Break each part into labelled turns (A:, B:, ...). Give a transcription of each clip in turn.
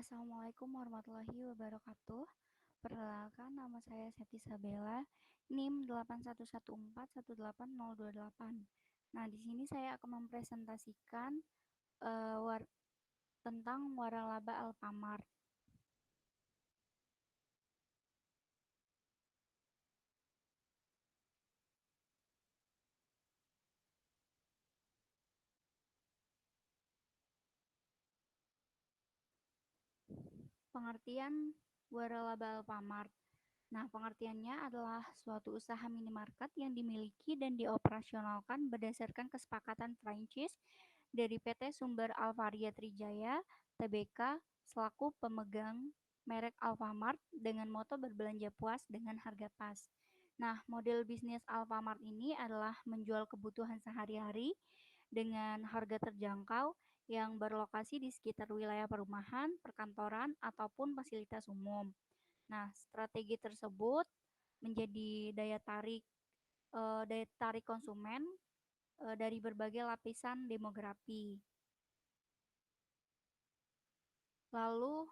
A: Assalamualaikum warahmatullahi wabarakatuh. Perkenalkan, nama saya Seti Sabella, NIM 8114180028. Nah, di sini saya akan mempresentasikan eh, war- tentang waralaba Alfamart. Pengertian waralaba Alfamart. Nah, pengertiannya adalah suatu usaha minimarket yang dimiliki dan dioperasionalkan berdasarkan kesepakatan franchise dari PT Sumber Alvaria Trijaya Tbk selaku pemegang merek Alfamart dengan moto berbelanja puas dengan harga pas. Nah, model bisnis Alfamart ini adalah menjual kebutuhan sehari-hari dengan harga terjangkau yang berlokasi di sekitar wilayah perumahan, perkantoran, ataupun fasilitas umum. Nah, strategi tersebut menjadi daya tarik konsumen dari berbagai lapisan demografi. Lalu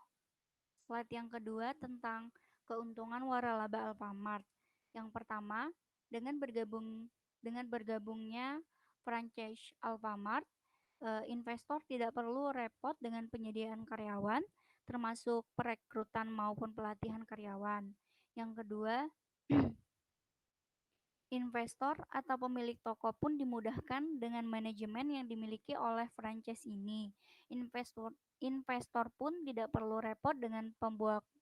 A: slide yang kedua tentang keuntungan waralaba Alfamart. Yang pertama, dengan bergabungnya franchise Alfamart, investor tidak perlu repot dengan penyediaan karyawan, termasuk perekrutan maupun pelatihan karyawan. Yang kedua, investor atau pemilik toko pun dimudahkan dengan manajemen yang dimiliki oleh franchise ini. Investor investor pun tidak perlu repot dengan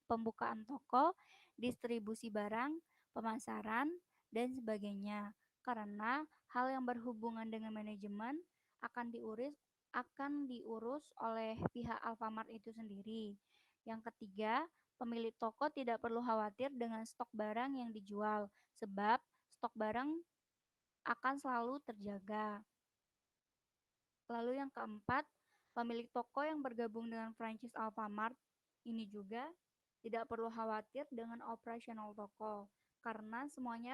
A: pembukaan toko, distribusi barang, pemasaran, dan sebagainya. Karena hal yang berhubungan dengan manajemen akan diurus oleh pihak Alfamart itu sendiri. Yang ketiga, pemilik toko tidak perlu khawatir dengan stok barang yang dijual, sebab stok barang akan selalu terjaga. Lalu yang keempat, pemilik toko yang bergabung dengan franchise Alfamart ini juga tidak perlu khawatir dengan operasional toko karena semuanya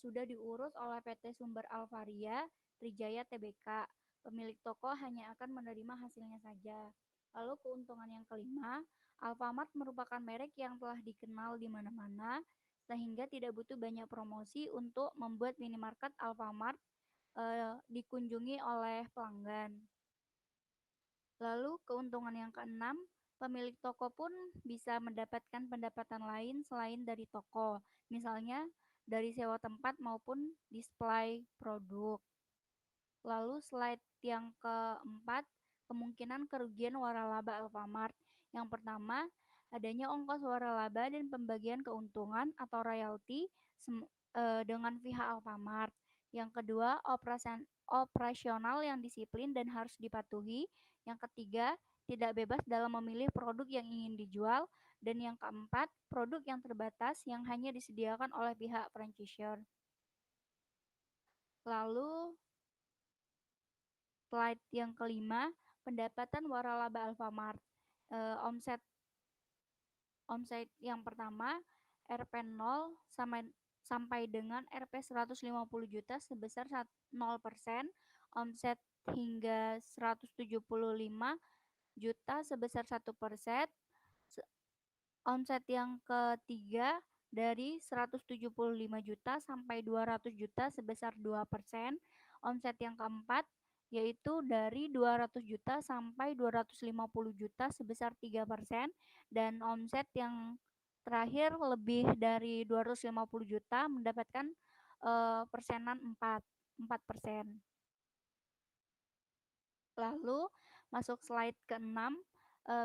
A: sudah diurus oleh PT Sumber Alvaria Trijaya Tbk. Pemilik toko hanya akan menerima hasilnya saja. Lalu keuntungan yang kelima, Alfamart merupakan merek yang telah dikenal di mana-mana sehingga tidak butuh banyak promosi untuk membuat minimarket Alfamart dikunjungi oleh pelanggan. Lalu keuntungan yang keenam, pemilik toko pun bisa mendapatkan pendapatan lain selain dari toko, misalnya dari sewa tempat maupun display produk. Lalu slide yang keempat, kemungkinan kerugian waralaba Alfamart. Yang pertama, adanya ongkos waralaba dan pembagian keuntungan atau royalti dengan pihak Alfamart. Yang kedua, operasional yang disiplin dan harus dipatuhi. Yang ketiga, tidak bebas dalam memilih produk yang ingin dijual. Dan yang keempat, produk yang terbatas yang hanya disediakan oleh pihak franchisor. Lalu slide yang kelima, pendapatan waralaba Alfamart. Omset omset yang pertama Rp0 sampai dengan Rp150 juta sebesar 0%, omset hingga 175 juta sebesar 1%, omset yang ketiga dari 175 juta sampai 200 juta sebesar 2%, omset yang keempat yaitu dari 200 juta sampai 250 juta sebesar 3%, dan omset yang terakhir lebih dari 250 juta mendapatkan persenan 4%. Lalu masuk slide ke-6,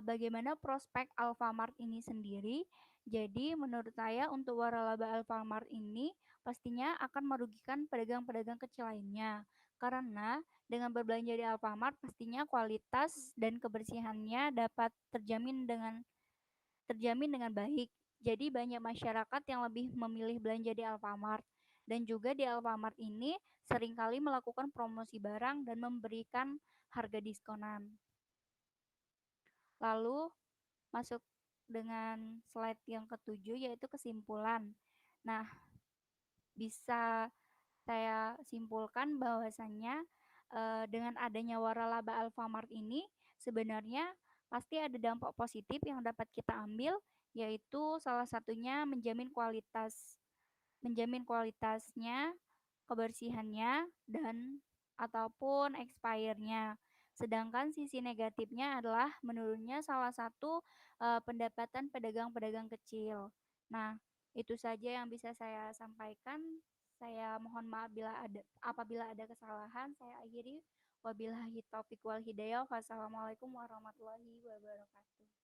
A: bagaimana prospek Alfamart ini sendiri. Jadi menurut saya untuk waralaba Alfamart ini pastinya akan merugikan pedagang-pedagang kecil lainnya. Karena dengan berbelanja di Alfamart pastinya kualitas dan kebersihannya dapat terjamin dengan baik. Jadi banyak masyarakat yang lebih memilih belanja di Alfamart. Dan juga di Alfamart ini seringkali melakukan promosi barang dan memberikan harga diskonan. Lalu masuk dengan slide yang ketujuh yaitu kesimpulan. Nah, bisa saya simpulkan bahwasannya dengan adanya waralaba Alfamart ini sebenarnya pasti ada dampak positif yang dapat kita ambil, yaitu salah satunya menjamin kualitasnya, kebersihannya, dan ataupun expirednya. Sedangkan sisi negatifnya adalah menurunnya salah satu pendapatan pedagang-pedagang kecil. Nah, itu saja yang bisa saya sampaikan. Saya mohon maaf apabila ada kesalahan. Saya akhiri. Wabillahi taufiq wal hidayah. Wassalamualaikum warahmatullahi wabarakatuh.